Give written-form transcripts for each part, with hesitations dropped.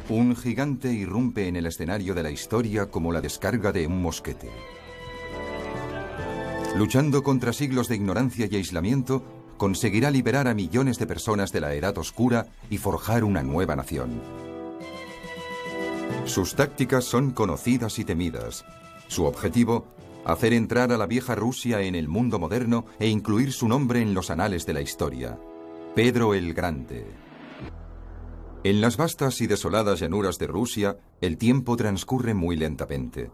Un gigante irrumpe en el escenario de la historia como la descarga de un mosquete. Luchando contra siglos de ignorancia y aislamiento, conseguirá liberar a millones de personas de la Edad Oscura y forjar una nueva nación. Sus tácticas son conocidas y temidas. Su objetivo, hacer entrar a la vieja Rusia en el mundo moderno e incluir su nombre en los anales de la historia. Pedro el Grande. En las vastas y desoladas llanuras de Rusia, el tiempo transcurre muy lentamente.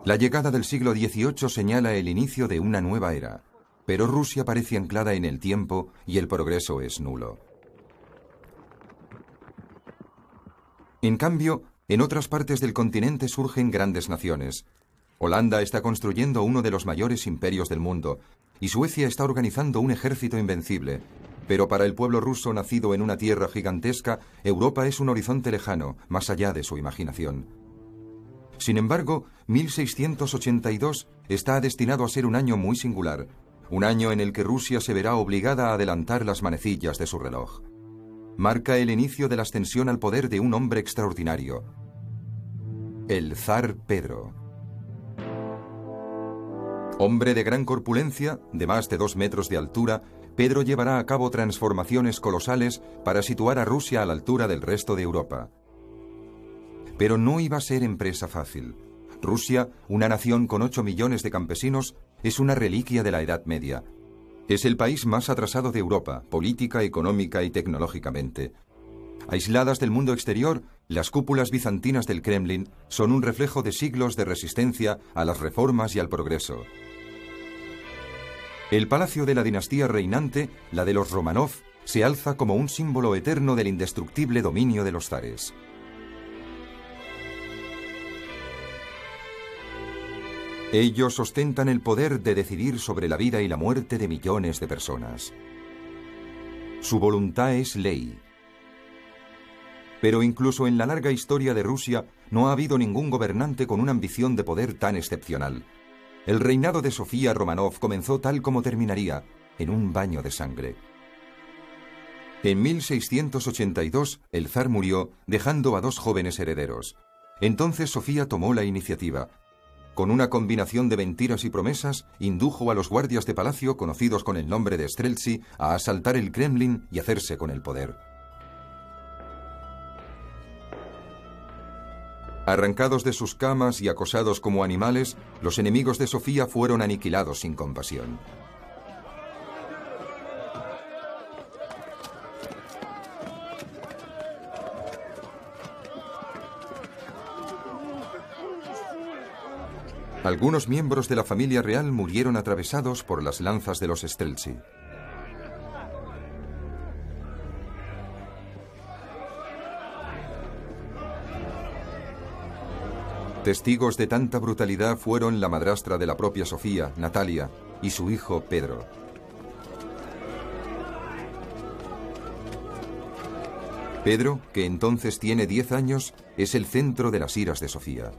La llegada del siglo XVIII señala el inicio de una nueva era, pero Rusia parece anclada en el tiempo y el progreso es nulo. En cambio, en otras partes del continente surgen grandes naciones. Holanda está construyendo uno de los mayores imperios del mundo, y Suecia está organizando un ejército invencible. Pero para el pueblo ruso nacido en una tierra gigantesca, Europa es un horizonte lejano, más allá de su imaginación. Sin embargo, 1682 está destinado a ser un año muy singular, un año en el que Rusia se verá obligada a adelantar las manecillas de su reloj. Marca el inicio de la ascensión al poder de un hombre extraordinario, el zar Pedro. Hombre de gran corpulencia, de más de 2 metros de altura, Pedro llevará a cabo transformaciones colosales para situar a Rusia a la altura del resto de Europa. Pero no iba a ser empresa fácil. Rusia, una nación con 8 millones de campesinos, es una reliquia de la Edad Media. Es el país más atrasado de Europa, política, económica y tecnológicamente. Aisladas del mundo exterior, las cúpulas bizantinas del Kremlin son un reflejo de siglos de resistencia a las reformas y al progreso. El palacio de la dinastía reinante, la de los Románov, se alza como un símbolo eterno del indestructible dominio de los zares. Ellos ostentan el poder de decidir sobre la vida y la muerte de millones de personas. Su voluntad es ley. Pero incluso en la larga historia de Rusia no ha habido ningún gobernante con una ambición de poder tan excepcional. El reinado de Sofía Románov comenzó tal como terminaría, en un baño de sangre. En 1682, el zar murió, dejando a 2 jóvenes herederos. Entonces Sofía tomó la iniciativa. Con una combinación de mentiras y promesas, indujo a los guardias de palacio, conocidos con el nombre de Streltsy, a asaltar el Kremlin y hacerse con el poder. Arrancados de sus camas y acosados como animales, los enemigos de Sofía fueron aniquilados sin compasión. Algunos miembros de la familia real murieron atravesados por las lanzas de los Streltsy. Testigos de tanta brutalidad fueron la madrastra de la propia Sofía, Natalia, y su hijo Pedro. Pedro, que entonces tiene 10 años, es el centro de las iras de Sofía.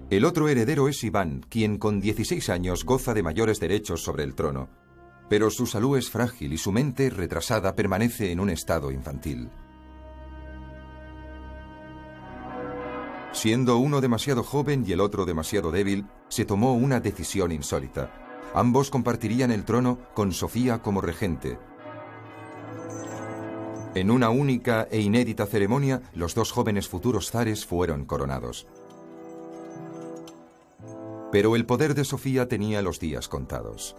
El otro heredero es Iván, quien con 16 años goza de mayores derechos sobre el trono, pero su salud es frágil y su mente, retrasada, permanece en un estado infantil. Siendo uno demasiado joven y el otro demasiado débil, se tomó una decisión insólita. Ambos compartirían el trono con Sofía como regente. En una única e inédita ceremonia, los 2 jóvenes futuros zares fueron coronados. Pero el poder de Sofía tenía los días contados.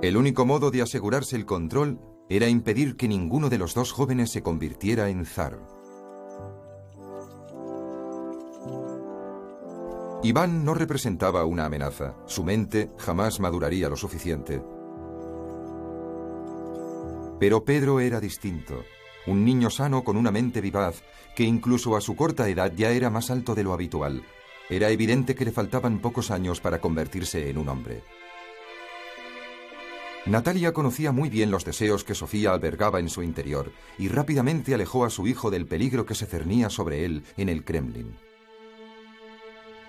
El único modo de asegurarse el control era impedir que ninguno de los 2 jóvenes se convirtiera en zar. Iván no representaba una amenaza. Su mente jamás maduraría lo suficiente. Pero Pedro era distinto. Un niño sano con una mente vivaz, que incluso a su corta edad ya era más alto de lo habitual. Era evidente que le faltaban pocos años para convertirse en un hombre. Natalia conocía muy bien los deseos que Sofía albergaba en su interior y rápidamente alejó a su hijo del peligro que se cernía sobre él en el Kremlin.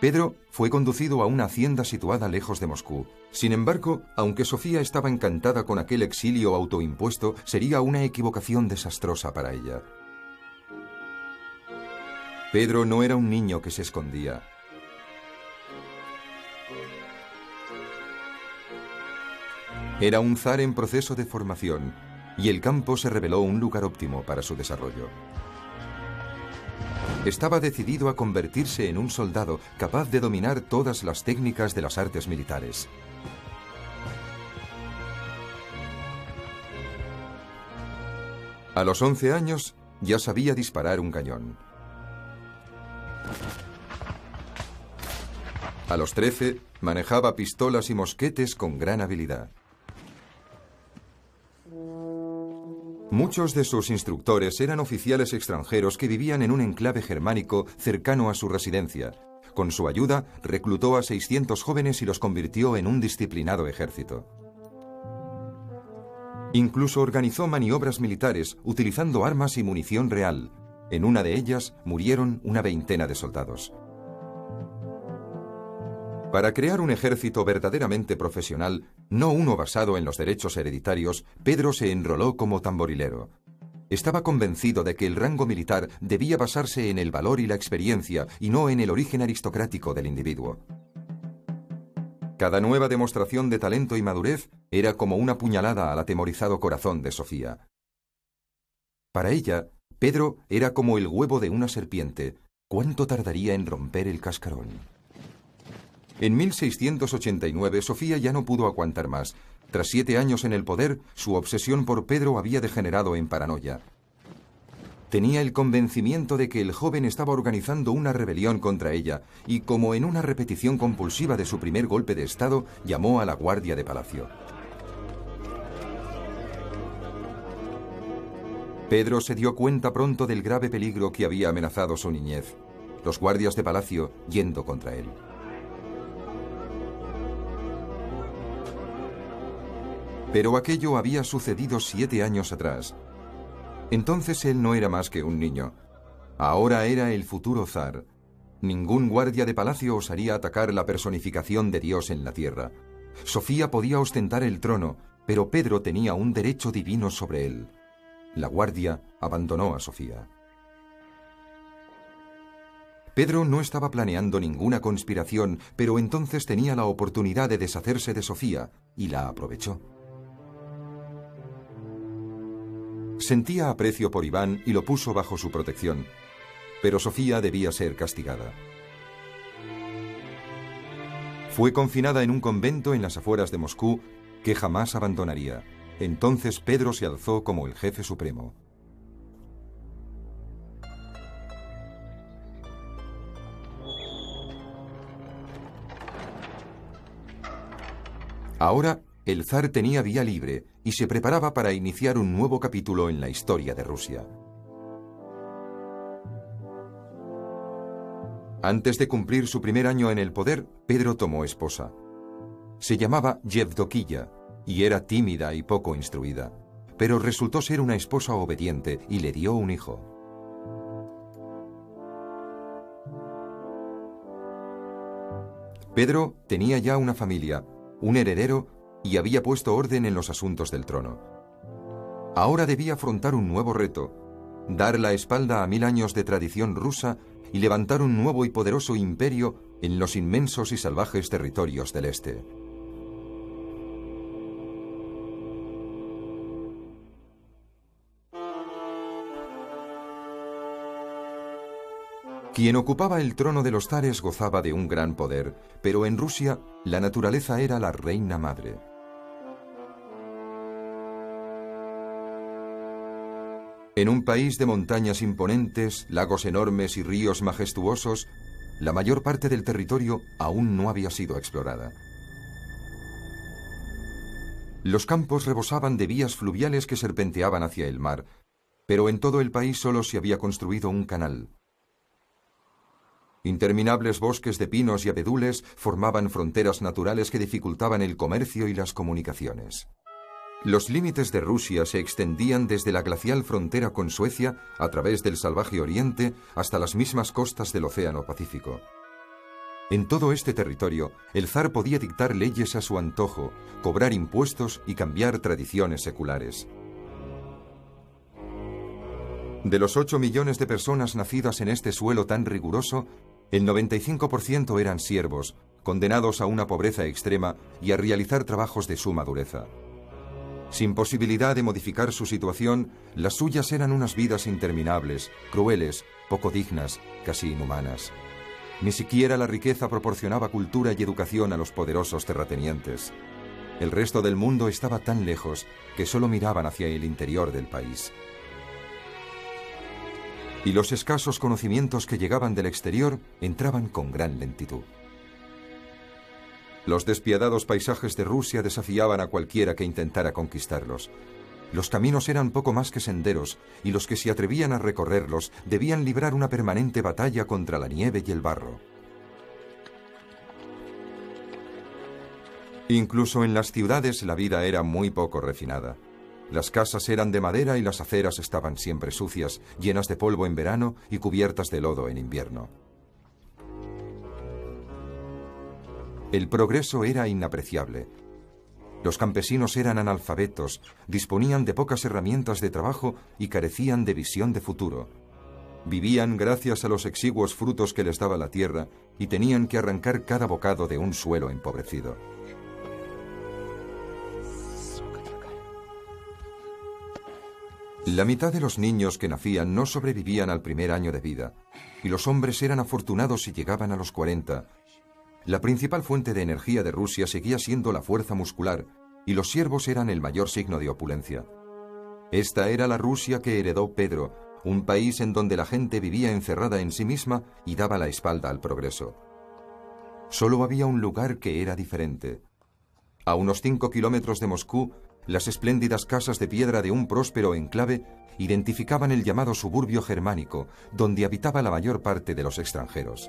Pedro fue conducido a una hacienda situada lejos de Moscú. Sin embargo, aunque Sofía estaba encantada con aquel exilio autoimpuesto, sería una equivocación desastrosa para ella. Pedro no era un niño que se escondía. Era un zar en proceso de formación, y el campo se reveló un lugar óptimo para su desarrollo. Estaba decidido a convertirse en un soldado capaz de dominar todas las técnicas de las artes militares. A los 11 años ya sabía disparar un cañón. A los 13 manejaba pistolas y mosquetes con gran habilidad. Muchos de sus instructores eran oficiales extranjeros que vivían en un enclave germánico cercano a su residencia. Con su ayuda, reclutó a 600 jóvenes y los convirtió en un disciplinado ejército. Incluso organizó maniobras militares utilizando armas y munición real. En una de ellas murieron una veintena de soldados. Para crear un ejército verdaderamente profesional, no uno basado en los derechos hereditarios, Pedro se enroló como tamborilero. Estaba convencido de que el rango militar debía basarse en el valor y la experiencia y no en el origen aristocrático del individuo. Cada nueva demostración de talento y madurez era como una puñalada al atemorizado corazón de Sofía. Para ella, Pedro era como el huevo de una serpiente. ¿Cuánto tardaría en romper el cascarón? En 1689, Sofía ya no pudo aguantar más. Tras 7 años en el poder, su obsesión por Pedro había degenerado en paranoia. Tenía el convencimiento de que el joven estaba organizando una rebelión contra ella y, como en una repetición compulsiva de su primer golpe de estado, llamó a la guardia de palacio. Pedro se dio cuenta pronto del grave peligro que había amenazado su niñez. Los guardias de palacio yendo contra él. Pero aquello había sucedido 7 años atrás. Entonces él no era más que un niño. Ahora era el futuro zar. Ningún guardia de palacio osaría atacar la personificación de Dios en la tierra. Sofía podía ostentar el trono, pero Pedro tenía un derecho divino sobre él. La guardia abandonó a Sofía. Pedro no estaba planeando ninguna conspiración, pero entonces tenía la oportunidad de deshacerse de Sofía, y la aprovechó. Sentía aprecio por Iván y lo puso bajo su protección, pero Sofía debía ser castigada. Fue confinada en un convento en las afueras de Moscú que jamás abandonaría. Entonces Pedro se alzó como el jefe supremo. Ahora, el zar tenía vía libre y se preparaba para iniciar un nuevo capítulo en la historia de Rusia. Antes de cumplir su primer año en el poder, Pedro tomó esposa. Se llamaba Yevdokiya y era tímida y poco instruida, pero resultó ser una esposa obediente y le dio un hijo. Pedro tenía ya una familia, un heredero y había puesto orden en los asuntos del trono. Ahora debía afrontar un nuevo reto, dar la espalda a 1000 años de tradición rusa y levantar un nuevo y poderoso imperio en los inmensos y salvajes territorios del este. Quien ocupaba el trono de los zares gozaba de un gran poder, pero en Rusia la naturaleza era la reina madre. En un país de montañas imponentes, lagos enormes y ríos majestuosos, la mayor parte del territorio aún no había sido explorada. Los campos rebosaban de vías fluviales que serpenteaban hacia el mar, pero en todo el país solo se había construido un canal. Interminables bosques de pinos y abedules formaban fronteras naturales que dificultaban el comercio y las comunicaciones. Los límites de Rusia se extendían desde la glacial frontera con Suecia, a través del salvaje oriente, hasta las mismas costas del Océano Pacífico. En todo este territorio, el zar podía dictar leyes a su antojo, cobrar impuestos y cambiar tradiciones seculares. De los 8 millones de personas nacidas en este suelo tan riguroso, el 95% eran siervos, condenados a una pobreza extrema y a realizar trabajos de suma dureza. Sin posibilidad de modificar su situación, las suyas eran unas vidas interminables, crueles, poco dignas, casi inhumanas. Ni siquiera la riqueza proporcionaba cultura y educación a los poderosos terratenientes. El resto del mundo estaba tan lejos que solo miraban hacia el interior del país. Y los escasos conocimientos que llegaban del exterior entraban con gran lentitud. Los despiadados paisajes de Rusia desafiaban a cualquiera que intentara conquistarlos. Los caminos eran poco más que senderos, y los que se atrevían a recorrerlos debían librar una permanente batalla contra la nieve y el barro. Incluso en las ciudades la vida era muy poco refinada. Las casas eran de madera y las aceras estaban siempre sucias, llenas de polvo en verano y cubiertas de lodo en invierno. El progreso era inapreciable. Los campesinos eran analfabetos, disponían de pocas herramientas de trabajo y carecían de visión de futuro. Vivían gracias a los exiguos frutos que les daba la tierra y tenían que arrancar cada bocado de un suelo empobrecido. La mitad de los niños que nacían no sobrevivían al primer año de vida, y los hombres eran afortunados si llegaban a los 40. La principal fuente de energía de Rusia seguía siendo la fuerza muscular, y los siervos eran el mayor signo de opulencia. Esta era la Rusia que heredó Pedro, un país en donde la gente vivía encerrada en sí misma y daba la espalda al progreso. Solo había un lugar que era diferente. A unos 5 kilómetros de Moscú, las espléndidas casas de piedra de un próspero enclave identificaban el llamado suburbio germánico, donde habitaba la mayor parte de los extranjeros.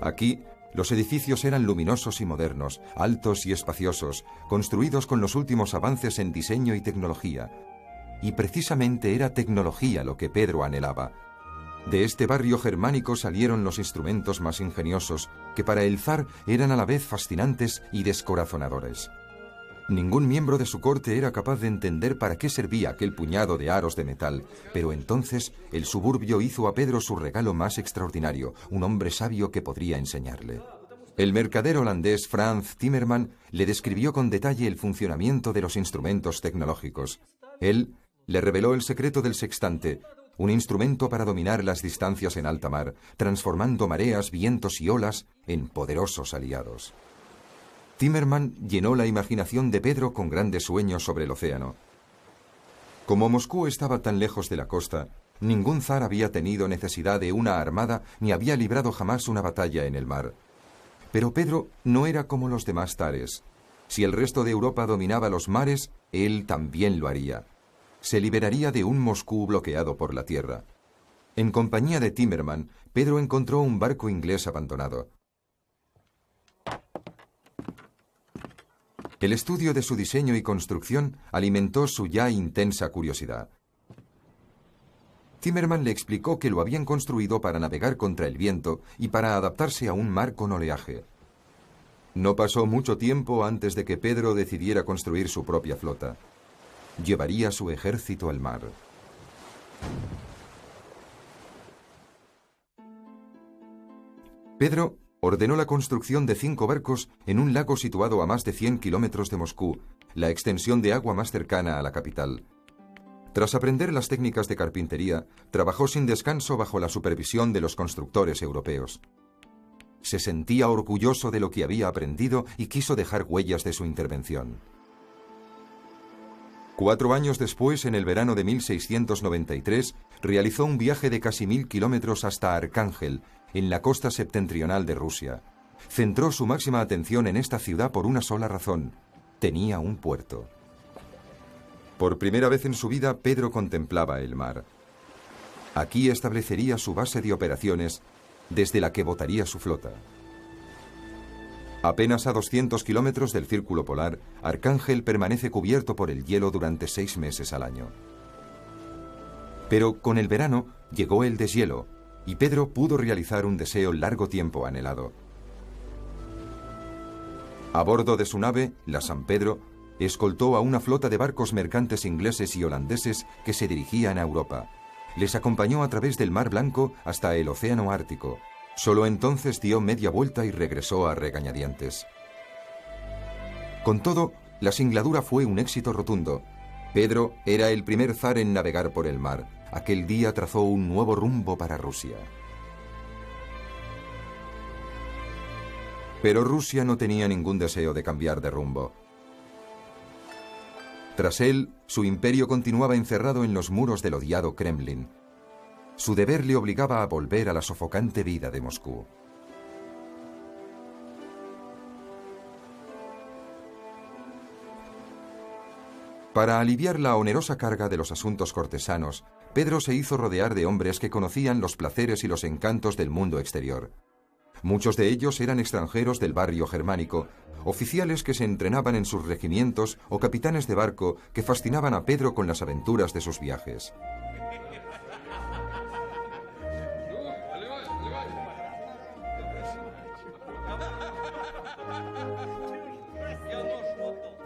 Aquí, los edificios eran luminosos y modernos, altos y espaciosos, construidos con los últimos avances en diseño y tecnología. Y precisamente era tecnología lo que Pedro anhelaba. De este barrio germánico salieron los instrumentos más ingeniosos, que para el zar eran a la vez fascinantes y descorazonadores. Ningún miembro de su corte era capaz de entender para qué servía aquel puñado de aros de metal, pero entonces el suburbio hizo a Pedro su regalo más extraordinario, un hombre sabio que podría enseñarle. El mercader holandés Frans Timmerman le describió con detalle el funcionamiento de los instrumentos tecnológicos. Él le reveló el secreto del sextante, un instrumento para dominar las distancias en alta mar, transformando mareas, vientos y olas en poderosos aliados. Timmerman llenó la imaginación de Pedro con grandes sueños sobre el océano. Como Moscú estaba tan lejos de la costa, ningún zar había tenido necesidad de una armada ni había librado jamás una batalla en el mar. Pero Pedro no era como los demás zares. Si el resto de Europa dominaba los mares, él también lo haría. Se liberaría de un Moscú bloqueado por la tierra. En compañía de Timmerman, Pedro encontró un barco inglés abandonado. El estudio de su diseño y construcción alimentó su ya intensa curiosidad. Timmerman le explicó que lo habían construido para navegar contra el viento y para adaptarse a un mar con oleaje. No pasó mucho tiempo antes de que Pedro decidiera construir su propia flota. Llevaría su ejército al mar. Pedro ordenó la construcción de 5 barcos en un lago situado a más de 100 kilómetros de Moscú, la extensión de agua más cercana a la capital. Tras aprender las técnicas de carpintería, trabajó sin descanso bajo la supervisión de los constructores europeos. Se sentía orgulloso de lo que había aprendido y quiso dejar huellas de su intervención. 4 años después, en el verano de 1693, realizó un viaje de casi 1000 kilómetros hasta Arcángel, en la costa septentrional de Rusia. Centró su máxima atención en esta ciudad por una sola razón: tenía un puerto. Por primera vez en su vida, Pedro contemplaba el mar. Aquí establecería su base de operaciones, desde la que botaría su flota. Apenas a 200 kilómetros del círculo polar, Arcángel permanece cubierto por el hielo durante 6 meses al año. Pero con el verano llegó el deshielo, y Pedro pudo realizar un deseo largo tiempo anhelado. A bordo de su nave, la San Pedro, escoltó a una flota de barcos mercantes ingleses y holandeses que se dirigían a Europa. Les acompañó a través del Mar Blanco hasta el Océano Ártico. Solo entonces dio media vuelta y regresó a regañadientes. Con todo, la singladura fue un éxito rotundo. Pedro era el primer zar en navegar por el mar. Aquel día trazó un nuevo rumbo para Rusia. Pero Rusia no tenía ningún deseo de cambiar de rumbo. Tras él, su imperio continuaba encerrado en los muros del odiado Kremlin. Su deber le obligaba a volver a la sofocante vida de Moscú. Para aliviar la onerosa carga de los asuntos cortesanos, Pedro se hizo rodear de hombres que conocían los placeres y los encantos del mundo exterior. Muchos de ellos eran extranjeros del barrio germánico, oficiales que se entrenaban en sus regimientos o capitanes de barco que fascinaban a Pedro con las aventuras de sus viajes.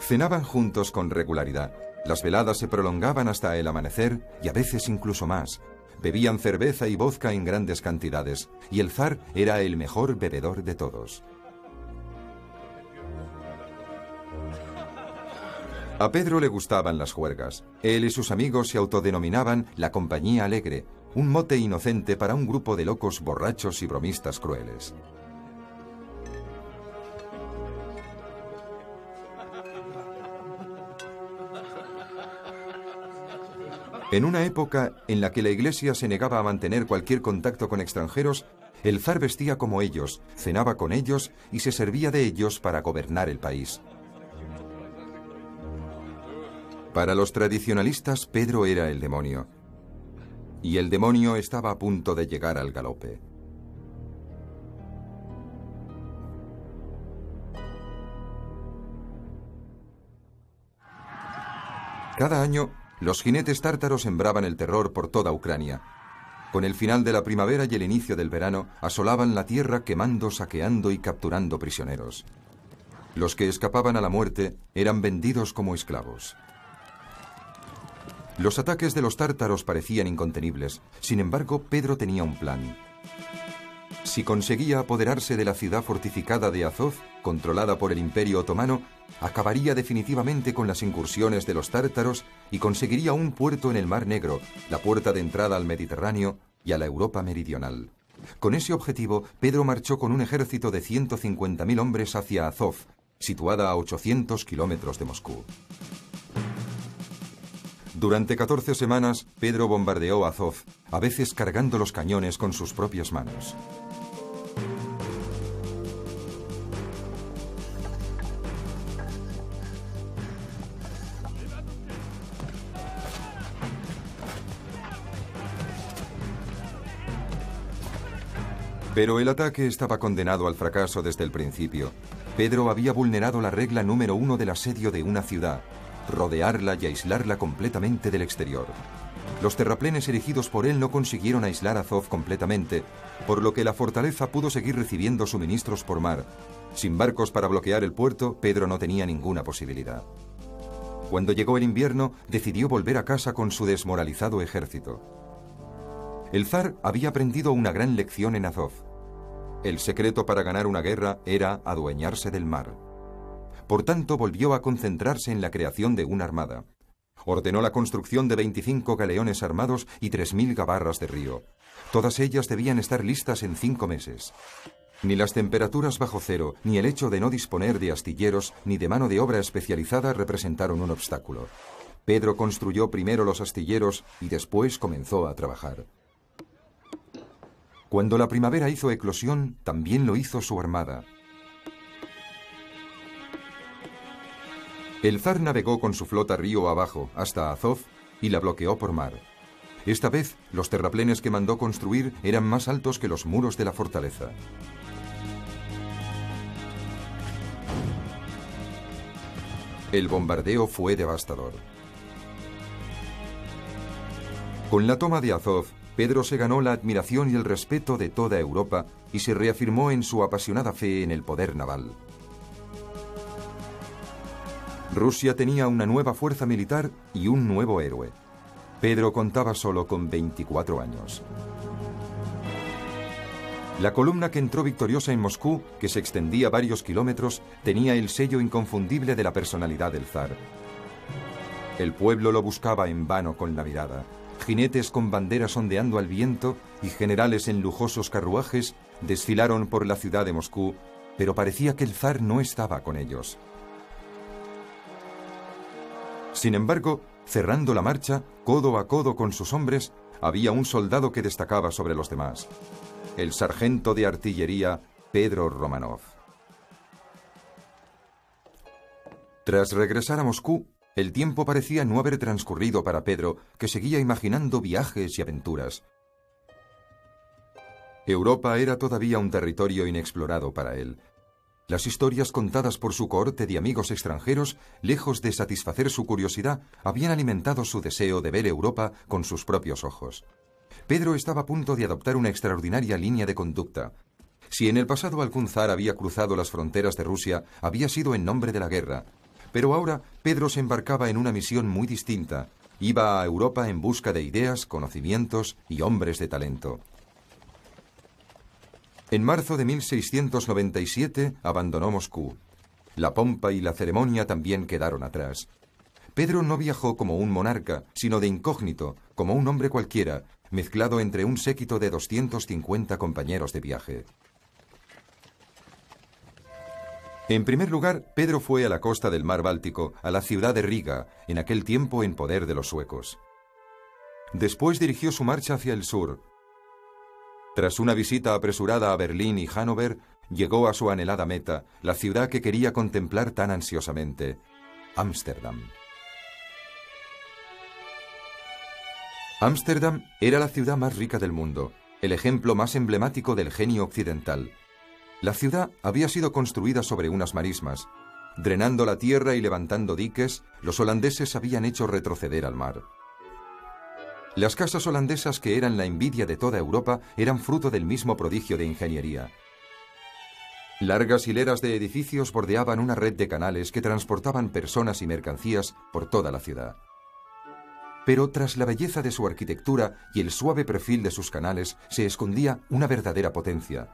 Cenaban juntos con regularidad. Las veladas se prolongaban hasta el amanecer y a veces incluso más. Bebían cerveza y vodka en grandes cantidades, y el zar era el mejor bebedor de todos. A Pedro le gustaban las juergas. Él y sus amigos se autodenominaban la Compañía Alegre, un mote inocente para un grupo de locos borrachos y bromistas crueles. En una época en la que la Iglesia se negaba a mantener cualquier contacto con extranjeros, el zar vestía como ellos, cenaba con ellos y se servía de ellos para gobernar el país. Para los tradicionalistas, Pedro era el demonio. Y el demonio estaba a punto de llegar al galope. Cada año, los jinetes tártaros sembraban el terror por toda Ucrania. Con el final de la primavera y el inicio del verano, asolaban la tierra quemando, saqueando y capturando prisioneros. Los que escapaban a la muerte eran vendidos como esclavos. Los ataques de los tártaros parecían incontenibles. Sin embargo, Pedro tenía un plan. Si conseguía apoderarse de la ciudad fortificada de Azov, controlada por el Imperio Otomano, acabaría definitivamente con las incursiones de los tártaros y conseguiría un puerto en el Mar Negro, la puerta de entrada al Mediterráneo y a la Europa meridional. Con ese objetivo, Pedro marchó con un ejército de 150.000 hombres hacia Azov, situada a 800 kilómetros de Moscú. Durante 14 semanas, Pedro bombardeó Azov, a veces cargando los cañones con sus propias manos. Pero el ataque estaba condenado al fracaso desde el principio. Pedro había vulnerado la regla número 1 del asedio de una ciudad: rodearla y aislarla completamente del exterior. Los terraplenes erigidos por él no consiguieron aislar a Azov completamente, por lo que la fortaleza pudo seguir recibiendo suministros por mar. Sin barcos para bloquear el puerto, Pedro no tenía ninguna posibilidad. Cuando llegó el invierno, decidió volver a casa con su desmoralizado ejército. El zar había aprendido una gran lección en Azov. El secreto para ganar una guerra era adueñarse del mar. Por tanto, volvió a concentrarse en la creación de una armada. Ordenó la construcción de 25 galeones armados y 3.000 gabarras de río. Todas ellas debían estar listas en 5 meses. Ni las temperaturas bajo cero, ni el hecho de no disponer de astilleros, ni de mano de obra especializada representaron un obstáculo. Pedro construyó primero los astilleros y después comenzó a trabajar. Cuando la primavera hizo eclosión, también lo hizo su armada. El zar navegó con su flota río abajo hasta Azov y la bloqueó por mar. Esta vez, los terraplenes que mandó construir eran más altos que los muros de la fortaleza. El bombardeo fue devastador. Con la toma de Azov, Pedro se ganó la admiración y el respeto de toda Europa y se reafirmó en su apasionada fe en el poder naval. Rusia tenía una nueva fuerza militar y un nuevo héroe. Pedro contaba solo con 24 años. La columna que entró victoriosa en Moscú, que se extendía varios kilómetros, tenía el sello inconfundible de la personalidad del zar. El pueblo lo buscaba en vano con la mirada. Jinetes con banderas ondeando al viento y generales en lujosos carruajes desfilaron por la ciudad de Moscú, pero parecía que el zar no estaba con ellos. Sin embargo, cerrando la marcha, codo a codo con sus hombres, había un soldado que destacaba sobre los demás: el sargento de artillería Pedro Romanov. Tras regresar a Moscú, el tiempo parecía no haber transcurrido para Pedro, que seguía imaginando viajes y aventuras. Europa era todavía un territorio inexplorado para él. Las historias contadas por su cohorte de amigos extranjeros, lejos de satisfacer su curiosidad, habían alimentado su deseo de ver Europa con sus propios ojos. Pedro estaba a punto de adoptar una extraordinaria línea de conducta. Si en el pasado algún zar había cruzado las fronteras de Rusia, había sido en nombre de la guerra. Pero ahora Pedro se embarcaba en una misión muy distinta. Iba a Europa en busca de ideas, conocimientos y hombres de talento. En marzo de 1697 abandonó Moscú. La pompa y la ceremonia también quedaron atrás. Pedro no viajó como un monarca, sino de incógnito, como un hombre cualquiera, mezclado entre un séquito de 250 compañeros de viaje. En primer lugar, Pedro fue a la costa del mar Báltico, a la ciudad de Riga, en aquel tiempo en poder de los suecos. Después dirigió su marcha hacia el sur. Tras una visita apresurada a Berlín y Hannover, llegó a su anhelada meta, la ciudad que quería contemplar tan ansiosamente: Ámsterdam. Ámsterdam era la ciudad más rica del mundo, el ejemplo más emblemático del genio occidental. La ciudad había sido construida sobre unas marismas. Drenando la tierra y levantando diques, los holandeses habían hecho retroceder al mar. Las casas holandesas, que eran la envidia de toda Europa, eran fruto del mismo prodigio de ingeniería. Largas hileras de edificios bordeaban una red de canales que transportaban personas y mercancías por toda la ciudad. Pero tras la belleza de su arquitectura y el suave perfil de sus canales se escondía una verdadera potencia.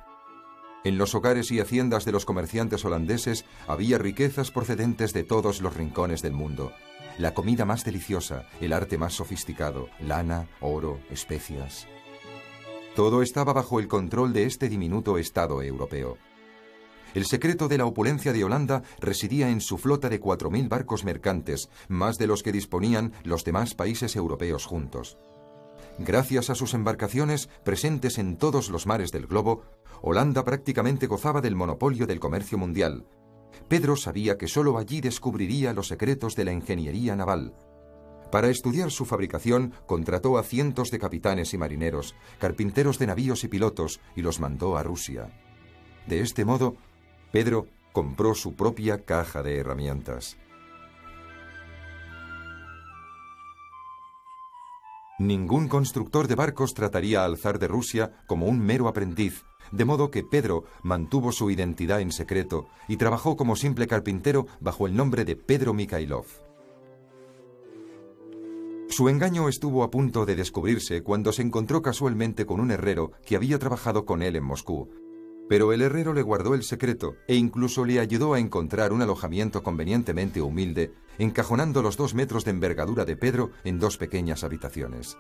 En los hogares y haciendas de los comerciantes holandeses había riquezas procedentes de todos los rincones del mundo. La comida más deliciosa, el arte más sofisticado, lana, oro, especias. Todo estaba bajo el control de este diminuto estado europeo. El secreto de la opulencia de Holanda residía en su flota de 4.000 barcos mercantes, más de los que disponían los demás países europeos juntos. Gracias a sus embarcaciones, presentes en todos los mares del globo, Holanda prácticamente gozaba del monopolio del comercio mundial. Pedro sabía que solo allí descubriría los secretos de la ingeniería naval. Para estudiar su fabricación, contrató a cientos de capitanes y marineros, carpinteros de navíos y pilotos, y los mandó a Rusia. De este modo, Pedro compró su propia caja de herramientas. Ningún constructor de barcos trataría al zar de Rusia como un mero aprendiz, de modo que Pedro mantuvo su identidad en secreto y trabajó como simple carpintero bajo el nombre de Pedro Mikhailov. Su engaño estuvo a punto de descubrirse cuando se encontró casualmente con un herrero que había trabajado con él en Moscú. Pero el herrero le guardó el secreto e incluso le ayudó a encontrar un alojamiento convenientemente humilde, encajonando los 2 metros de envergadura de Pedro en 2 pequeñas habitaciones.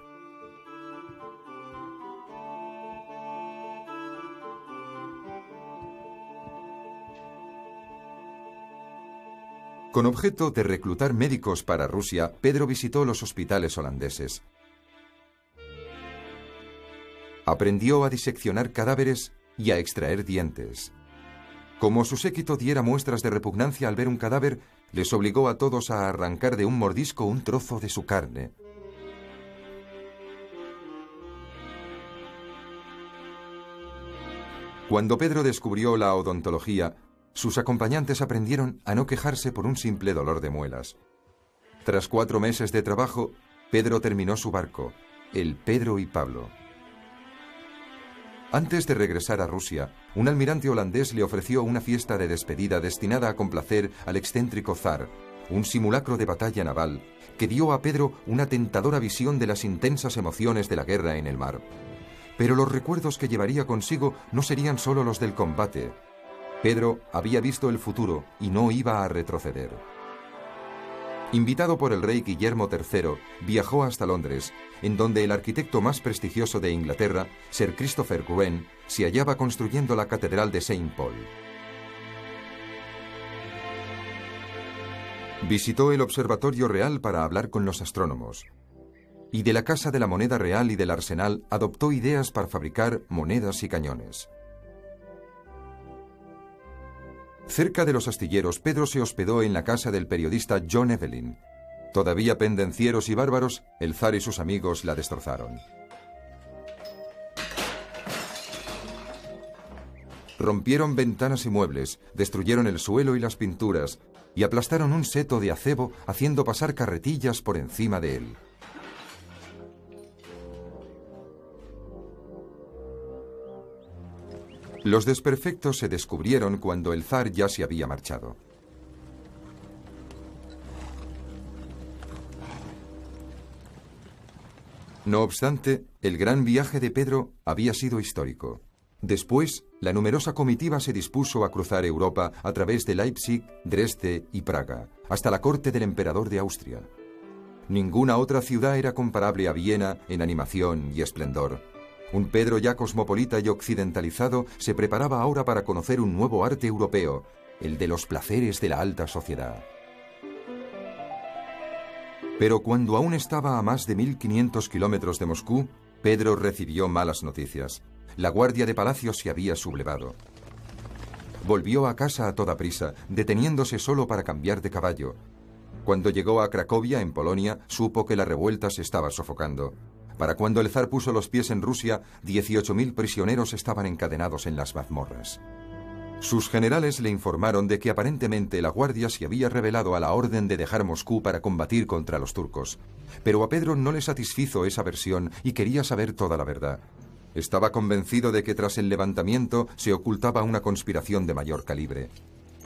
Con objeto de reclutar médicos para Rusia, Pedro visitó los hospitales holandeses. Aprendió a diseccionar cadáveres y a extraer dientes. Como su séquito diera muestras de repugnancia al ver un cadáver, les obligó a todos a arrancar de un mordisco un trozo de su carne. Cuando Pedro descubrió la odontología, sus acompañantes aprendieron a no quejarse por un simple dolor de muelas. Tras 4 meses de trabajo, Pedro terminó su barco, el Pedro y Pablo. Antes de regresar a Rusia, un almirante holandés le ofreció una fiesta de despedida destinada a complacer al excéntrico zar, un simulacro de batalla naval que dio a Pedro una tentadora visión de las intensas emociones de la guerra en el mar. Pero los recuerdos que llevaría consigo no serían solo los del combate. Pedro había visto el futuro y no iba a retroceder. Invitado por el rey Guillermo III, viajó hasta Londres, en donde el arquitecto más prestigioso de Inglaterra, Sir Christopher Wren, se hallaba construyendo la Catedral de Saint Paul. Visitó el Observatorio Real para hablar con los astrónomos. Y de la Casa de la Moneda Real y del Arsenal adoptó ideas para fabricar monedas y cañones. Cerca de los astilleros, Pedro se hospedó en la casa del periodista John Evelyn. Todavía pendencieros y bárbaros, el zar y sus amigos la destrozaron. Rompieron ventanas y muebles, destruyeron el suelo y las pinturas, y aplastaron un seto de acebo haciendo pasar carretillas por encima de él. Los desperfectos se descubrieron cuando el zar ya se había marchado. No obstante, el gran viaje de Pedro había sido histórico. Después, la numerosa comitiva se dispuso a cruzar Europa a través de Leipzig, Dresde y Praga, hasta la corte del emperador de Austria. Ninguna otra ciudad era comparable a Viena en animación y esplendor. Un Pedro ya cosmopolita y occidentalizado se preparaba ahora para conocer un nuevo arte europeo, el de los placeres de la alta sociedad. Pero cuando aún estaba a más de 1500 kilómetros de Moscú, Pedro recibió malas noticias. La guardia de palacio se había sublevado. Volvió a casa a toda prisa, deteniéndose solo para cambiar de caballo. Cuando llegó a Cracovia, en Polonia, supo que la revuelta se estaba sofocando. Para cuando el zar puso los pies en Rusia, 18.000 prisioneros estaban encadenados en las mazmorras. Sus generales le informaron de que aparentemente la guardia se había rebelado a la orden de dejar Moscú para combatir contra los turcos. Pero a Pedro no le satisfizo esa versión y quería saber toda la verdad. Estaba convencido de que tras el levantamiento se ocultaba una conspiración de mayor calibre.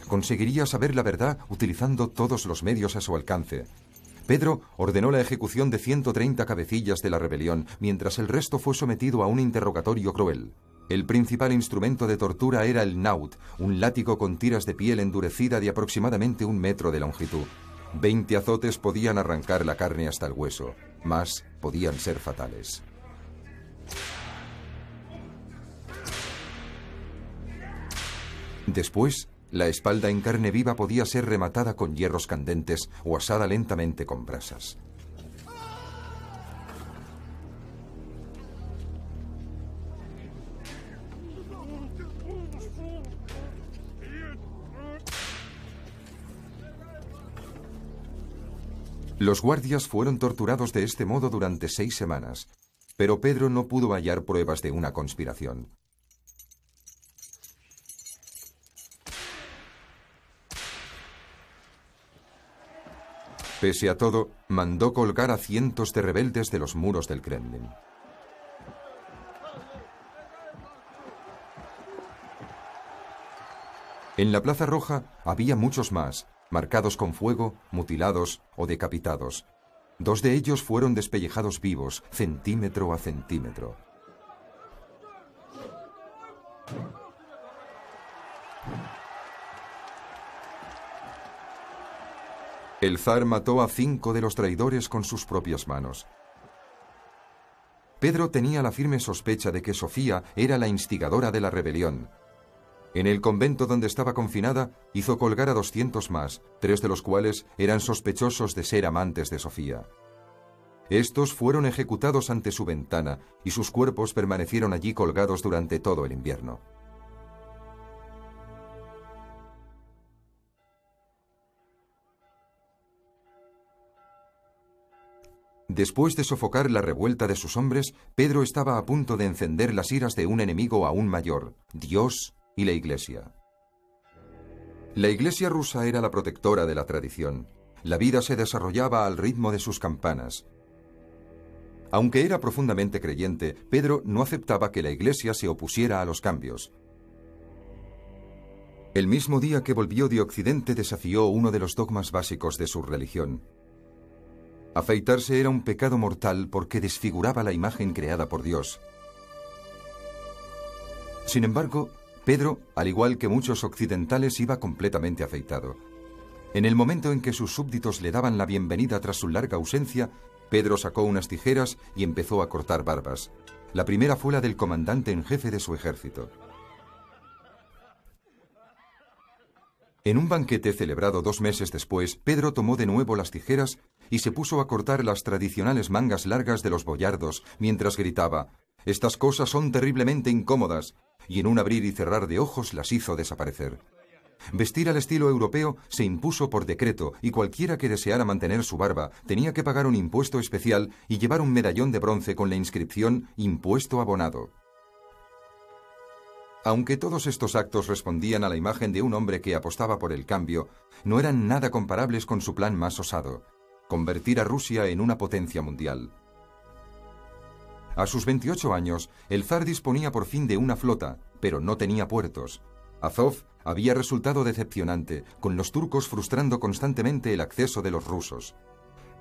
Conseguiría saber la verdad utilizando todos los medios a su alcance. Pedro ordenó la ejecución de 130 cabecillas de la rebelión, mientras el resto fue sometido a un interrogatorio cruel. El principal instrumento de tortura era el naut, un látigo con tiras de piel endurecida de aproximadamente 1 metro de longitud. 20 azotes podían arrancar la carne hasta el hueso, más podían ser fatales. Después, la espalda en carne viva podía ser rematada con hierros candentes o asada lentamente con brasas. Los guardias fueron torturados de este modo durante 6 semanas, pero Pedro no pudo hallar pruebas de una conspiración. Pese a todo, mandó colgar a cientos de rebeldes de los muros del Kremlin. En la Plaza Roja había muchos más, marcados con fuego, mutilados o decapitados. 2 de ellos fueron despellejados vivos, centímetro a centímetro. El zar mató a 5 de los traidores con sus propias manos. Pedro tenía la firme sospecha de que Sofía era la instigadora de la rebelión. En el convento donde estaba confinada, hizo colgar a 200 más, 3 de los cuales eran sospechosos de ser amantes de Sofía. Estos fueron ejecutados ante su ventana y sus cuerpos permanecieron allí colgados durante todo el invierno. Después de sofocar la revuelta de sus hombres, Pedro estaba a punto de encender las iras de un enemigo aún mayor, Dios y la Iglesia. La Iglesia rusa era la protectora de la tradición. La vida se desarrollaba al ritmo de sus campanas. Aunque era profundamente creyente, Pedro no aceptaba que la Iglesia se opusiera a los cambios. El mismo día que volvió de Occidente desafió uno de los dogmas básicos de su religión. Afeitarse era un pecado mortal porque desfiguraba la imagen creada por Dios. Sin embargo, Pedro, al igual que muchos occidentales, iba completamente afeitado. En el momento en que sus súbditos le daban la bienvenida tras su larga ausencia, Pedro sacó unas tijeras y empezó a cortar barbas. La primera fue la del comandante en jefe de su ejército. En un banquete celebrado 2 meses después, Pedro tomó de nuevo las tijeras y se puso a cortar las tradicionales mangas largas de los boyardos, mientras gritaba: «Estas cosas son terriblemente incómodas», y en un abrir y cerrar de ojos las hizo desaparecer. Vestir al estilo europeo se impuso por decreto y cualquiera que deseara mantener su barba tenía que pagar un impuesto especial y llevar un medallón de bronce con la inscripción «Impuesto abonado». Aunque todos estos actos respondían a la imagen de un hombre que apostaba por el cambio, no eran nada comparables con su plan más osado: convertir a Rusia en una potencia mundial. A sus 28 años, el zar disponía por fin de una flota, pero no tenía puertos. Azov había resultado decepcionante, con los turcos frustrando constantemente el acceso de los rusos.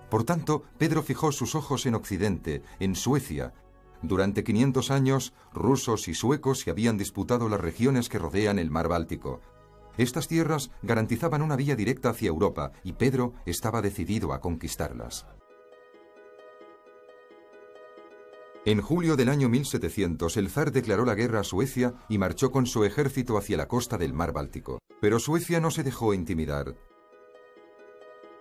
Por tanto, Pedro fijó sus ojos en Occidente, en Suecia. Durante 500 años, rusos y suecos se habían disputado las regiones que rodean el mar Báltico. Estas tierras garantizaban una vía directa hacia Europa y Pedro estaba decidido a conquistarlas. En julio del año 1700, el zar declaró la guerra a Suecia y marchó con su ejército hacia la costa del mar Báltico. Pero Suecia no se dejó intimidar.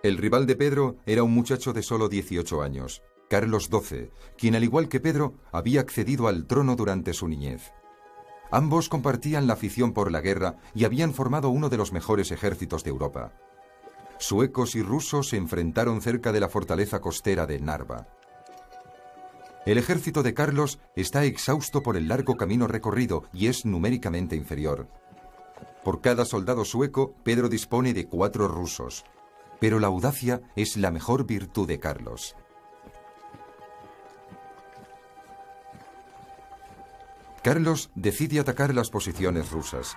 El rival de Pedro era un muchacho de solo 18 años. Carlos XII, quien al igual que Pedro había accedido al trono durante su niñez. Ambos compartían la afición por la guerra y habían formado uno de los mejores ejércitos de Europa. Suecos y rusos se enfrentaron cerca de la fortaleza costera de Narva. El ejército de Carlos está exhausto por el largo camino recorrido y es numéricamente inferior. Por cada soldado sueco, Pedro dispone de 4 rusos. Pero la audacia es la mejor virtud de Carlos. Carlos decide atacar las posiciones rusas.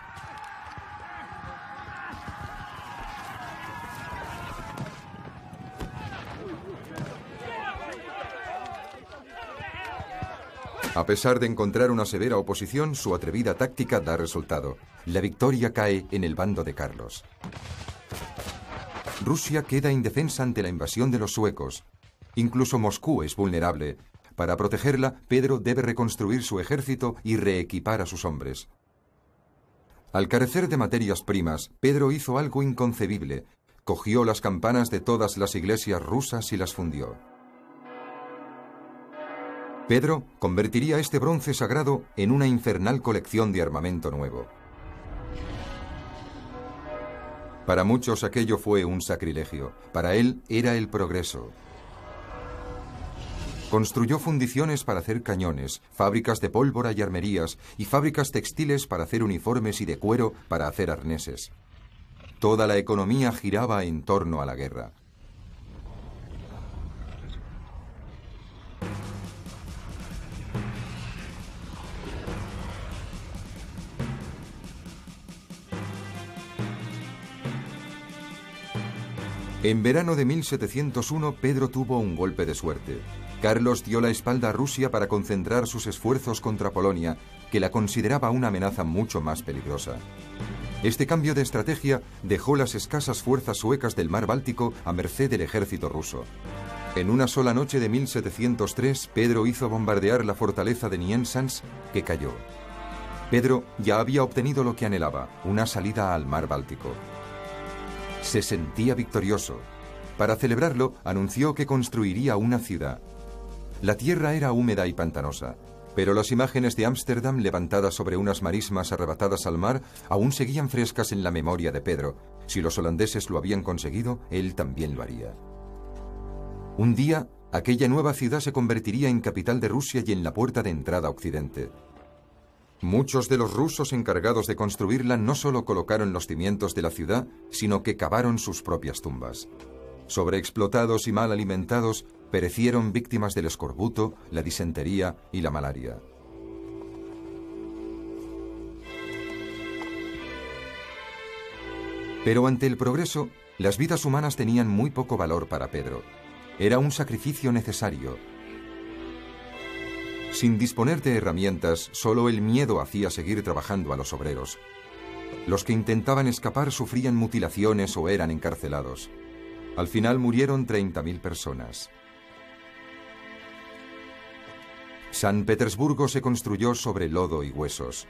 A pesar de encontrar una severa oposición, su atrevida táctica da resultado. La victoria cae en el bando de Carlos. Rusia queda indefensa ante la invasión de los suecos. Incluso Moscú es vulnerable. Para protegerla, Pedro debe reconstruir su ejército y reequipar a sus hombres. Al carecer de materias primas, Pedro hizo algo inconcebible. Cogió las campanas de todas las iglesias rusas y las fundió. Pedro convertiría este bronce sagrado en una infernal colección de armamento nuevo. Para muchos aquello fue un sacrilegio. Para él era el progreso. Construyó fundiciones para hacer cañones, fábricas de pólvora y armerías, y fábricas textiles para hacer uniformes y de cuero para hacer arneses. Toda la economía giraba en torno a la guerra. En verano de 1701, Pedro tuvo un golpe de suerte. Carlos dio la espalda a Rusia para concentrar sus esfuerzos contra Polonia, que la consideraba una amenaza mucho más peligrosa. Este cambio de estrategia dejó las escasas fuerzas suecas del mar Báltico a merced del ejército ruso. En una sola noche de 1703, Pedro hizo bombardear la fortaleza de Niensans, que cayó. Pedro ya había obtenido lo que anhelaba, una salida al mar Báltico. Se sentía victorioso. Para celebrarlo, anunció que construiría una ciudad. La tierra era húmeda y pantanosa, pero las imágenes de Ámsterdam levantadas sobre unas marismas arrebatadas al mar aún seguían frescas en la memoria de Pedro. Si los holandeses lo habían conseguido, él también lo haría. Un día, aquella nueva ciudad se convertiría en capital de Rusia y en la puerta de entrada a Occidente. Muchos de los rusos encargados de construirla no solo colocaron los cimientos de la ciudad, sino que cavaron sus propias tumbas. Sobreexplotados y mal alimentados, perecieron víctimas del escorbuto, la disentería y la malaria. Pero ante el progreso, las vidas humanas tenían muy poco valor para Pedro. Era un sacrificio necesario. Sin disponer de herramientas, solo el miedo hacía seguir trabajando a los obreros. Los que intentaban escapar sufrían mutilaciones o eran encarcelados. Al final murieron 30.000 personas. San Petersburgo se construyó sobre lodo y huesos.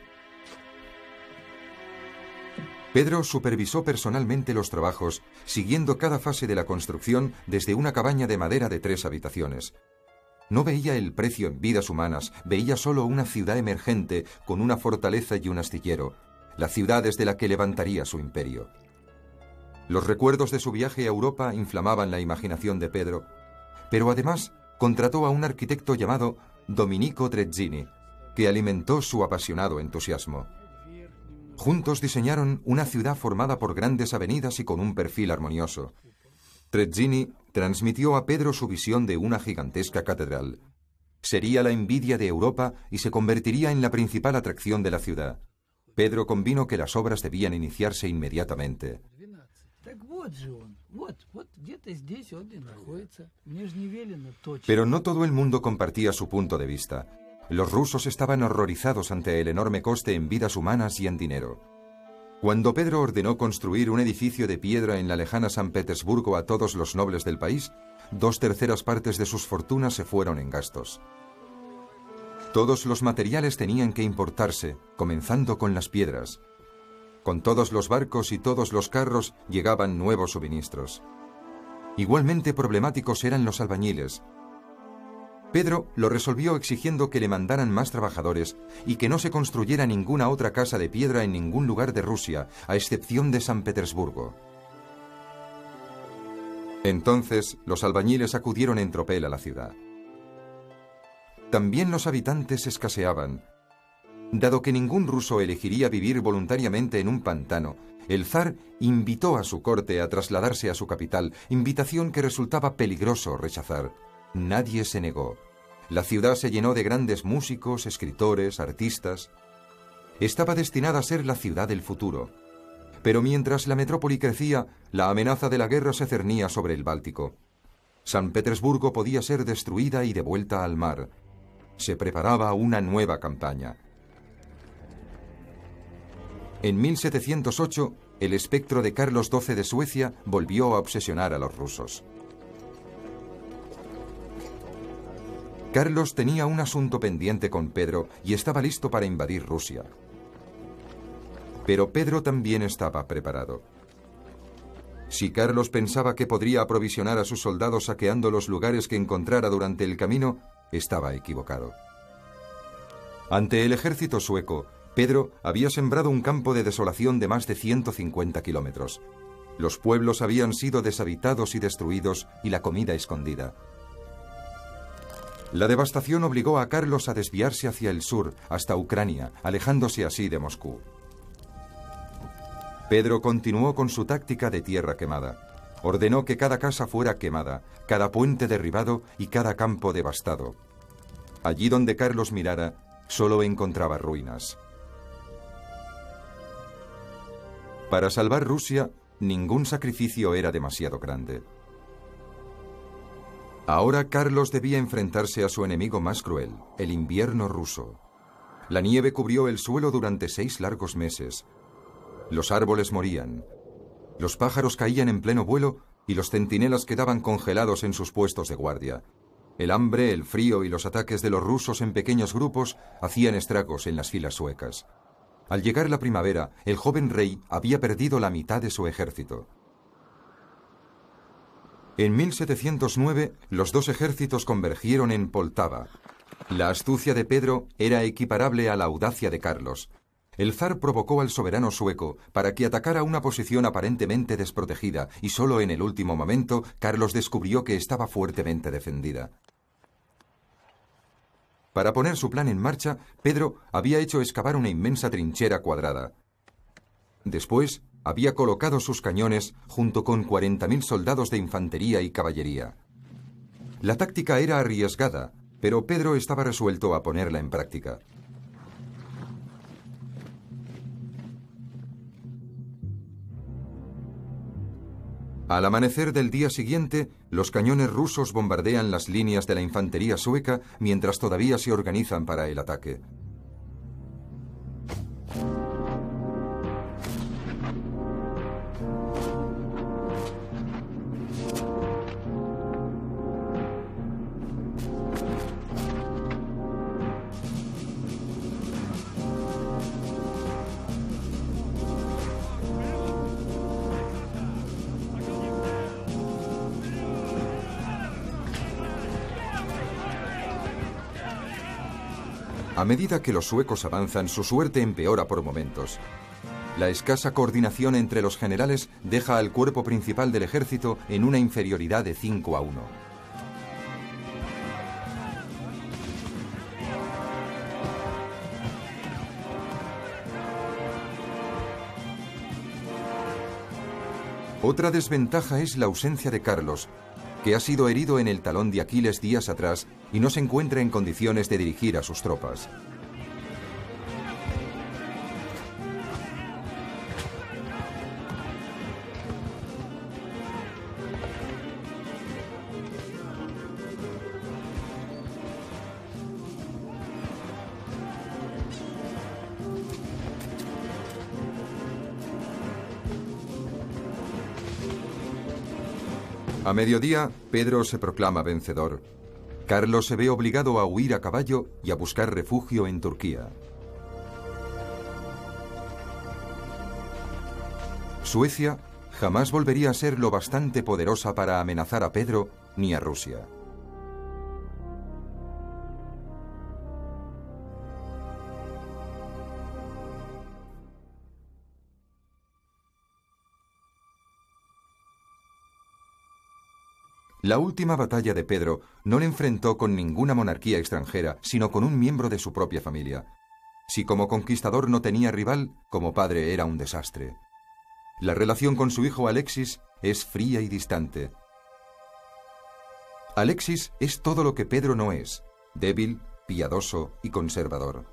Pedro supervisó personalmente los trabajos, siguiendo cada fase de la construcción desde una cabaña de madera de 3 habitaciones. No veía el precio en vidas humanas, veía solo una ciudad emergente con una fortaleza y un astillero, la ciudad desde la que levantaría su imperio. Los recuerdos de su viaje a Europa inflamaban la imaginación de Pedro, pero además contrató a un arquitecto llamado Domenico Trezzini, que alimentó su apasionado entusiasmo. Juntos diseñaron una ciudad formada por grandes avenidas y con un perfil armonioso. Trezzini transmitió a Pedro su visión de una gigantesca catedral. Sería la envidia de Europa y se convertiría en la principal atracción de la ciudad. Pedro convino que las obras debían iniciarse inmediatamente. Pero no todo el mundo compartía su punto de vista. Los rusos estaban horrorizados ante el enorme coste en vidas humanas y en dinero. Cuando Pedro ordenó construir un edificio de piedra en la lejana San Petersburgo a todos los nobles del país, 2/3 partes de sus fortunas se fueron en gastos. Todos los materiales tenían que importarse, comenzando con las piedras. Con todos los barcos y todos los carros llegaban nuevos suministros. Igualmente problemáticos eran los albañiles. Pedro lo resolvió exigiendo que le mandaran más trabajadores y que no se construyera ninguna otra casa de piedra en ningún lugar de Rusia, a excepción de San Petersburgo. Entonces, los albañiles acudieron en tropel a la ciudad. También los habitantes escaseaban. Dado que ningún ruso elegiría vivir voluntariamente en un pantano, el zar invitó a su corte a trasladarse a su capital, invitación que resultaba peligroso rechazar. Nadie se negó. La ciudad se llenó de grandes músicos, escritores, artistas. Estaba destinada a ser la ciudad del futuro. Pero mientras la metrópoli crecía, la amenaza de la guerra se cernía sobre el Báltico. San Petersburgo podía ser destruida y devuelta al mar. Se preparaba una nueva campaña. En 1708, el espectro de Carlos XII de Suecia volvió a obsesionar a los rusos. Carlos tenía un asunto pendiente con Pedro y estaba listo para invadir Rusia. Pero Pedro también estaba preparado. Si Carlos pensaba que podría aprovisionar a sus soldados saqueando los lugares que encontrara durante el camino, estaba equivocado. Ante el ejército sueco, Pedro había sembrado un campo de desolación de más de 150 kilómetros. Los pueblos habían sido deshabitados y destruidos y la comida escondida. La devastación obligó a Carlos a desviarse hacia el sur, hasta Ucrania, alejándose así de Moscú. Pedro continuó con su táctica de tierra quemada. Ordenó que cada casa fuera quemada, cada puente derribado y cada campo devastado. Allí donde Carlos mirara, solo encontraba ruinas. Para salvar Rusia, ningún sacrificio era demasiado grande. Ahora Carlos debía enfrentarse a su enemigo más cruel, el invierno ruso. La nieve cubrió el suelo durante 6 largos meses. Los árboles morían. Los pájaros caían en pleno vuelo y los centinelas quedaban congelados en sus puestos de guardia. El hambre, el frío y los ataques de los rusos en pequeños grupos hacían estragos en las filas suecas. Al llegar la primavera, el joven rey había perdido la mitad de su ejército. En 1709, los dos ejércitos convergieron en Poltava. La astucia de Pedro era equiparable a la audacia de Carlos. El zar provocó al soberano sueco para que atacara una posición aparentemente desprotegida y solo en el último momento Carlos descubrió que estaba fuertemente defendida. Para poner su plan en marcha, Pedro había hecho excavar una inmensa trinchera cuadrada. Después, había colocado sus cañones junto con 40.000 soldados de infantería y caballería. La táctica era arriesgada, pero Pedro estaba resuelto a ponerla en práctica. Al amanecer del día siguiente, los cañones rusos bombardean las líneas de la infantería sueca mientras todavía se organizan para el ataque. A medida que los suecos avanzan, su suerte empeora por momentos. La escasa coordinación entre los generales deja al cuerpo principal del ejército en una inferioridad de 5-1. Otra desventaja es la ausencia de Carlos, que ha sido herido en el talón de Aquiles días atrás y no se encuentra en condiciones de dirigir a sus tropas. A mediodía, Pedro se proclama vencedor. Carlos se ve obligado a huir a caballo y a buscar refugio en Turquía. Suecia jamás volvería a ser lo bastante poderosa para amenazar a Pedro ni a Rusia. La última batalla de Pedro no le enfrentó con ninguna monarquía extranjera, sino con un miembro de su propia familia. Si como conquistador no tenía rival, como padre era un desastre. La relación con su hijo Alexis es fría y distante. Alexis es todo lo que Pedro no es: débil, piadoso y conservador.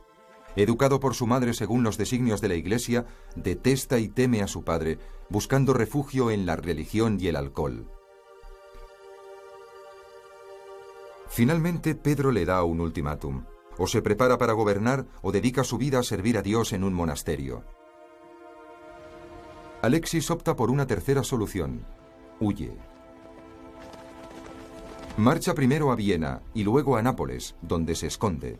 Educado por su madre según los designios de la Iglesia, detesta y teme a su padre, buscando refugio en la religión y el alcohol. Finalmente, Pedro le da un ultimátum: o se prepara para gobernar o dedica su vida a servir a Dios en un monasterio. Alexis opta por una tercera solución: huye. Marcha primero a Viena y luego a Nápoles, donde se esconde.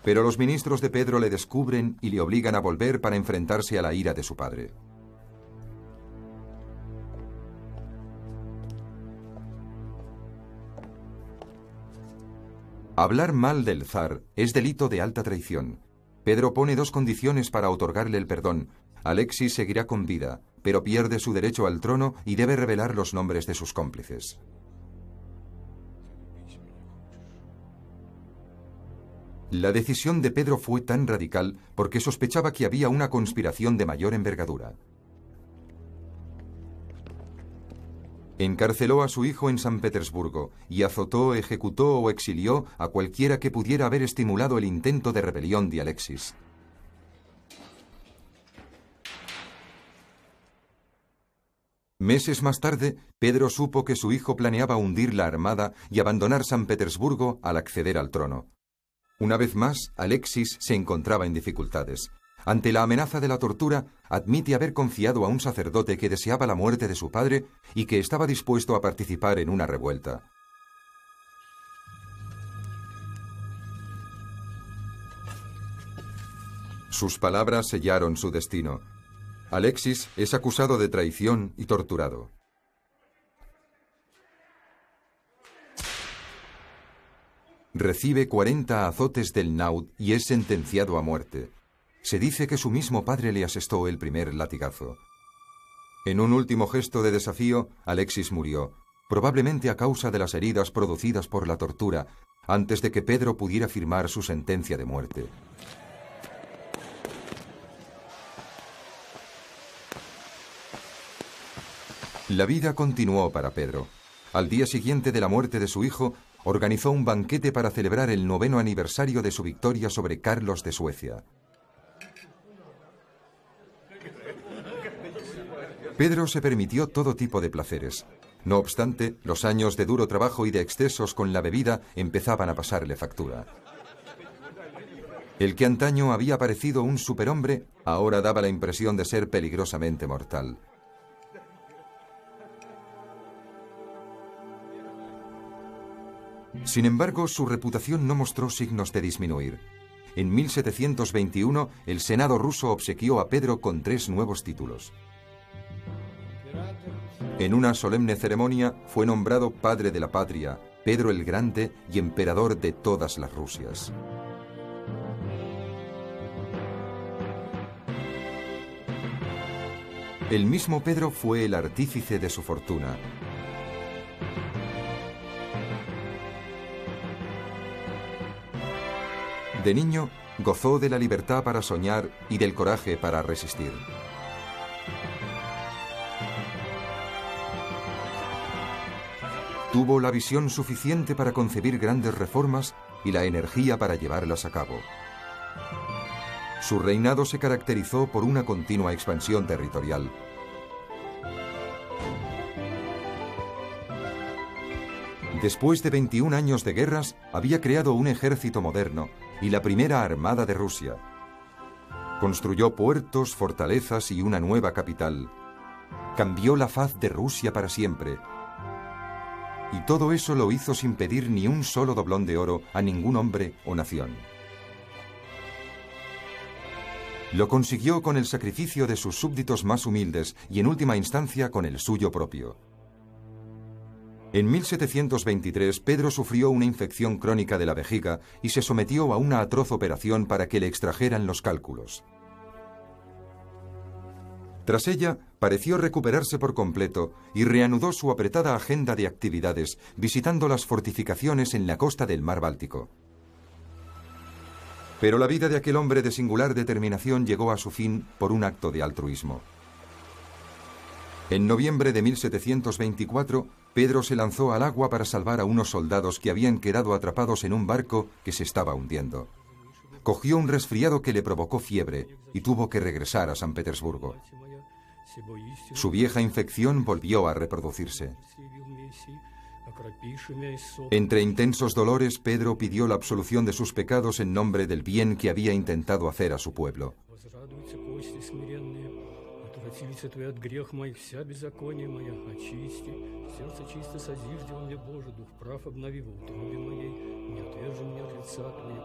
Pero los ministros de Pedro le descubren y le obligan a volver para enfrentarse a la ira de su padre. Hablar mal del zar es delito de alta traición. Pedro pone dos condiciones para otorgarle el perdón. Alexis seguirá con vida, pero pierde su derecho al trono y debe revelar los nombres de sus cómplices. La decisión de Pedro fue tan radical porque sospechaba que había una conspiración de mayor envergadura. Encarceló a su hijo en San Petersburgo y azotó, ejecutó o exilió a cualquiera que pudiera haber estimulado el intento de rebelión de Alexis. Meses más tarde, Pedro supo que su hijo planeaba hundir la armada y abandonar San Petersburgo al acceder al trono. Una vez más, Alexis se encontraba en dificultades. Ante la amenaza de la tortura, admite haber confiado a un sacerdote que deseaba la muerte de su padre y que estaba dispuesto a participar en una revuelta. Sus palabras sellaron su destino. Alexis es acusado de traición y torturado. Recibe 40 azotes del naud y es sentenciado a muerte. Se dice que su mismo padre le asestó el primer latigazo. En un último gesto de desafío, Alexis murió, probablemente a causa de las heridas producidas por la tortura, antes de que Pedro pudiera firmar su sentencia de muerte. La vida continuó para Pedro. Al día siguiente de la muerte de su hijo, organizó un banquete para celebrar el 9º aniversario de su victoria sobre Carlos de Suecia. Pedro se permitió todo tipo de placeres. No obstante, los años de duro trabajo y de excesos con la bebida empezaban a pasarle factura. El que antaño había parecido un superhombre, ahora daba la impresión de ser peligrosamente mortal. Sin embargo, su reputación no mostró signos de disminuir. En 1721, el Senado ruso obsequió a Pedro con 3 nuevos títulos. En una solemne ceremonia fue nombrado padre de la patria, Pedro el Grande y emperador de todas las Rusias. El mismo Pedro fue el artífice de su fortuna. De niño, gozó de la libertad para soñar y del coraje para resistir. Tuvo la visión suficiente para concebir grandes reformas y la energía para llevarlas a cabo. Su reinado se caracterizó por una continua expansión territorial. Después de 21 años de guerras, había creado un ejército moderno y la primera armada de Rusia. Construyó puertos, fortalezas y una nueva capital. Cambió la faz de Rusia para siempre. Y todo eso lo hizo sin pedir ni un solo doblón de oro a ningún hombre o nación. Lo consiguió con el sacrificio de sus súbditos más humildes y en última instancia con el suyo propio. En 1723, Pedro sufrió una infección crónica de la vejiga y se sometió a una atroz operación para que le extrajeran los cálculos. Tras ella, pareció recuperarse por completo y reanudó su apretada agenda de actividades, visitando las fortificaciones en la costa del mar Báltico. Pero la vida de aquel hombre de singular determinación llegó a su fin por un acto de altruismo. En noviembre de 1724, Pedro se lanzó al agua para salvar a unos soldados que habían quedado atrapados en un barco que se estaba hundiendo. Cogió un resfriado que le provocó fiebre y tuvo que regresar a San Petersburgo. Su vieja infección volvió a reproducirse. Entre intensos dolores, Pedro pidió la absolución de sus pecados en nombre del bien que había intentado hacer a su pueblo.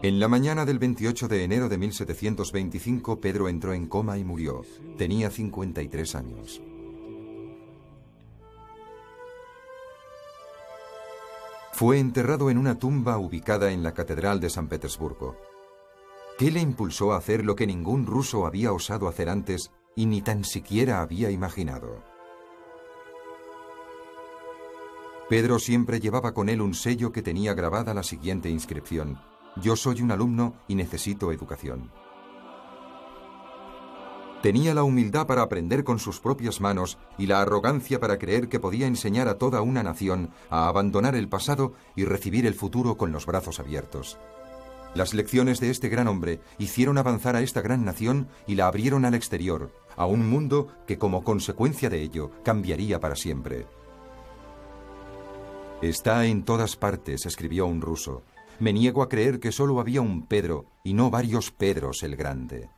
En la mañana del 28 de enero de 1725, Pedro entró en coma y murió. Tenía 53 años. Fue enterrado en una tumba ubicada en la Catedral de San Petersburgo. ¿Qué le impulsó a hacer lo que ningún ruso había osado hacer antes y ni tan siquiera había imaginado? Pedro siempre llevaba con él un sello que tenía grabada la siguiente inscripción: «Yo soy un alumno y necesito educación». Tenía la humildad para aprender con sus propias manos y la arrogancia para creer que podía enseñar a toda una nación a abandonar el pasado y recibir el futuro con los brazos abiertos. Las lecciones de este gran hombre hicieron avanzar a esta gran nación y la abrieron al exterior, a un mundo que como consecuencia de ello cambiaría para siempre. «Está en todas partes», escribió un ruso. «Me niego a creer que solo había un Pedro y no varios Pedros el Grande».